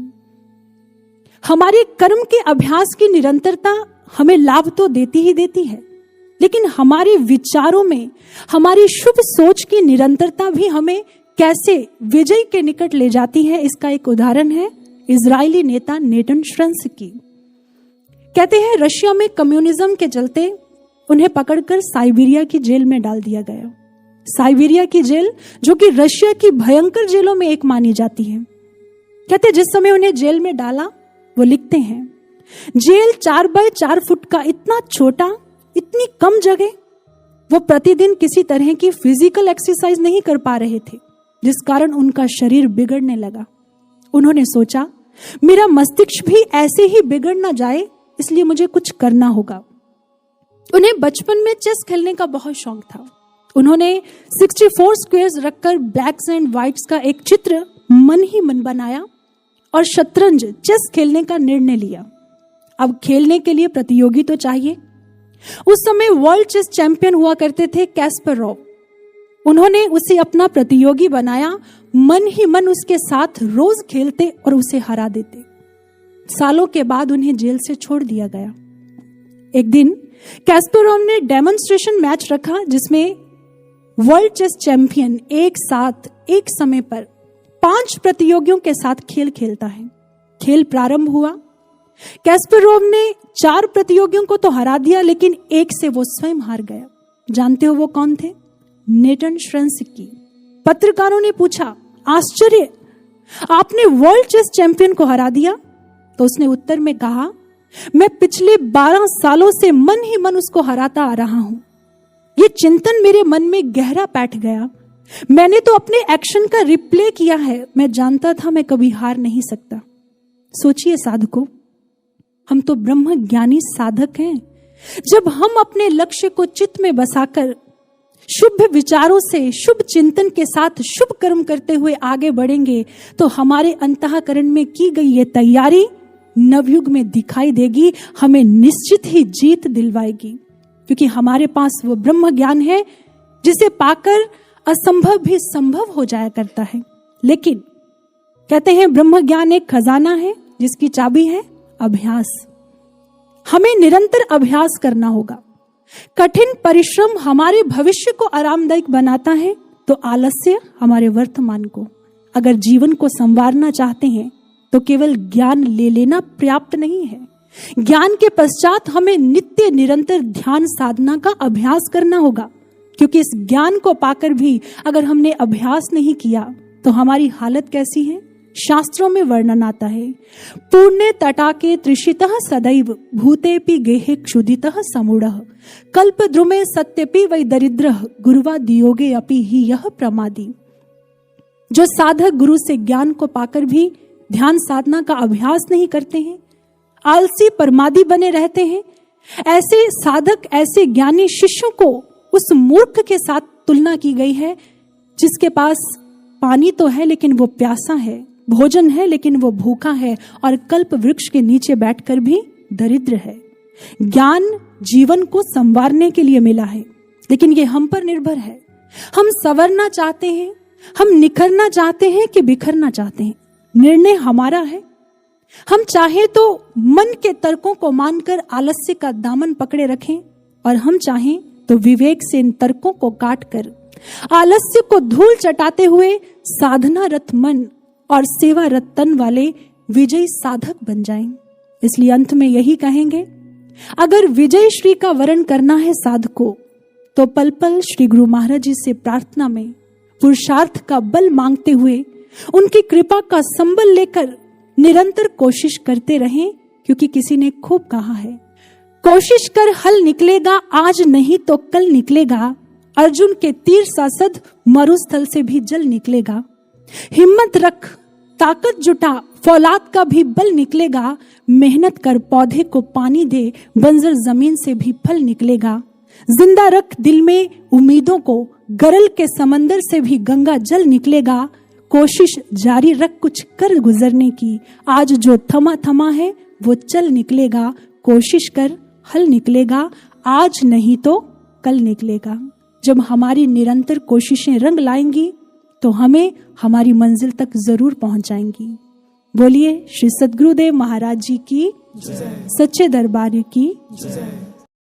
हमारे कर्म के अभ्यास की निरंतरता हमें लाभ तो देती ही देती है, लेकिन हमारे विचारों में हमारी शुभ सोच की निरंतरता भी हमें कैसे विजय के निकट ले जाती है, इसका एक उदाहरण है इजरायली नेता नेटन श्रंस की। कहते हैं रशिया में कम्युनिज्म के चलते उन्हें पकड़कर साइबेरिया की जेल में डाल दिया गया। साइबेरिया की जेल जो कि रशिया की भयंकर जेलों में एक मानी जाती है। कहते जिस समय उन्हें जेल में डाला, वो लिखते हैं, जेल 4 बाय 4 फुट का, इतना छोटा, इतनी कम जगह। वो प्रतिदिन किसी तरह की फिजिकल एक्सरसाइज नहीं कर पा रहे थे, जिस कारण उनका शरीर बिगड़ने लगा। उन्होंने सोचा मेरा मस्तिष्क भी ऐसे ही बिगड़ ना जाए, इसलिए मुझे कुछ करना होगा। उन्हें बचपन में चेस खेलने का बहुत शौक था। उन्होंने 64 स्क्वायर्स रखकर ब्लैक्स एंड व्हाइट्स का एक चित्र मन ही मन बनाया और शतरंज, चेस खेलने का निर्णय लिया। अब खेलने के लिए प्रतियोगी तो चाहिए। उस समय वर्ल्ड चेस चैंपियन हुआ करते थे कैस्परोव। उन्होंने उसे अपना प्रतियोगी बनाया, मन ही मन उसके साथ रोज खेलते और उसे हरा देते। सालों के बाद उन्हें जेल से छोड़ दिया गया। एक दिन कैस्परोव ने डेमोन्स्ट्रेशन मैच रखा, जिसमें वर्ल्ड चेस चैंपियन एक साथ एक समय पर 5 प्रतियोगियों के साथ खेल खेलता है। खेल प्रारंभ हुआ, कैस्परोव ने 4 प्रतियोगियों को तो हरा दिया, लेकिन एक से वो स्वयं हार गया। जानते हो वो कौन थे? नेटन श्रंस की। पत्रकारों ने पूछा, आश्चर्य, आपने वर्ल्ड चेस चैंपियन को हरा दिया? तो उसने उत्तर में कहा, मैं पिछले 12 सालों से मन ही मन उसको हराता आ रहा हूं। ये चिंतन मेरे मन में गहरा बैठ गया। मैंने तो अपने एक्शन का रिप्ले किया है। मैं जानता था मैं कभी हार नहीं सकता। सोचिए साधकों, हम तो ब्रह्म ज्ञानी साधक हैं। जब हम अपने लक्ष्य को चित्त में बसाकर शुभ विचारों से, शुभ चिंतन के साथ शुभ कर्म करते हुए आगे बढ़ेंगे, तो हमारे अंतःकरण में की गई ये तैयारी नवयुग में दिखाई देगी, हमें निश्चित ही जीत दिलवाएगी। क्योंकि हमारे पास वो ब्रह्म ज्ञान है जिसे पाकर असंभव भी संभव हो जाया करता है। लेकिन कहते हैं ब्रह्म ज्ञान एक खजाना है जिसकी चाबी है अभ्यास। हमें निरंतर अभ्यास करना होगा। कठिन परिश्रम हमारे भविष्य को आरामदायक बनाता है, तो आलस्य हमारे वर्तमान को। अगर जीवन को संवारना चाहते हैं तो केवल ज्ञान ले लेना पर्याप्त नहीं है। ज्ञान के पश्चात हमें नित्य निरंतर ध्यान साधना का अभ्यास करना होगा, क्योंकि इस ज्ञान को पाकर भी अगर हमने अभ्यास नहीं किया तो हमारी हालत कैसी है? शास्त्रों में वर्णन आता है, पुण्य तटाके त्रिषितः सदैव भूतेपि गेहे क्षुदितः समूढ़ः कल्पद्रुमे सत्यपि वै दरिद्रः गुरुवादियोगे अपि ही यह प्रमादी। जो साधक गुरु से ज्ञान को पाकर भी ध्यान साधना का अभ्यास नहीं करते हैं, आलसी परमादी बने रहते हैं, ऐसे साधक, ऐसे ज्ञानी शिष्यों को उस मूर्ख के साथ तुलना की गई है जिसके पास पानी तो है लेकिन वो प्यासा है, भोजन है लेकिन वो भूखा है, और कल्प वृक्ष के नीचे बैठकर भी दरिद्र है। ज्ञान जीवन को संवारने के लिए मिला है, लेकिन ये हम पर निर्भर है। हम संवरना चाहते हैं, हम निखरना चाहते हैं कि बिखरना चाहते हैं, निर्णय हमारा है। हम चाहे तो मन के तर्कों को मानकर आलस्य का दामन पकड़े रखें, और हम चाहें तो विवेक से इन तर्कों को काटकर आलस्य को धूल चटाते हुए साधना रत मन और सेवा रत तन वाले विजयी साधक बन जाएं। इसलिए अंत में यही कहेंगे, अगर विजय श्री का वरण करना है साधको, तो पल पल श्री गुरु महाराज जी से प्रार्थना में पुरुषार्थ का बल मांगते हुए उनकी कृपा का संबल लेकर निरंतर कोशिश करते रहें, क्योंकि किसी ने खूब कहा है, कोशिश कर हल निकलेगा, आज नहीं तो कल निकलेगा। अर्जुन के तीर सांसद मरुस्थल से भी जल निकलेगा। हिम्मत रख, ताकत जुटा, फौलाद का भी बल निकलेगा। मेहनत कर, पौधे को पानी दे, बंजर जमीन से भी फल निकलेगा। जिंदा रख दिल में उम्मीदों को, गरल के समंदर से भी गंगा जल निकलेगा। कोशिश जारी रख कुछ कर गुजरने की, आज जो थमा थमा है वो चल निकलेगा। कोशिश कर हल निकलेगा, आज नहीं तो कल निकलेगा। जब हमारी निरंतर कोशिशें रंग लाएंगी तो हमें हमारी मंजिल तक जरूर पहुंचाएंगी। बोलिए श्री सद्गुरुदेव महाराज जी की, सच्चे दरबार की।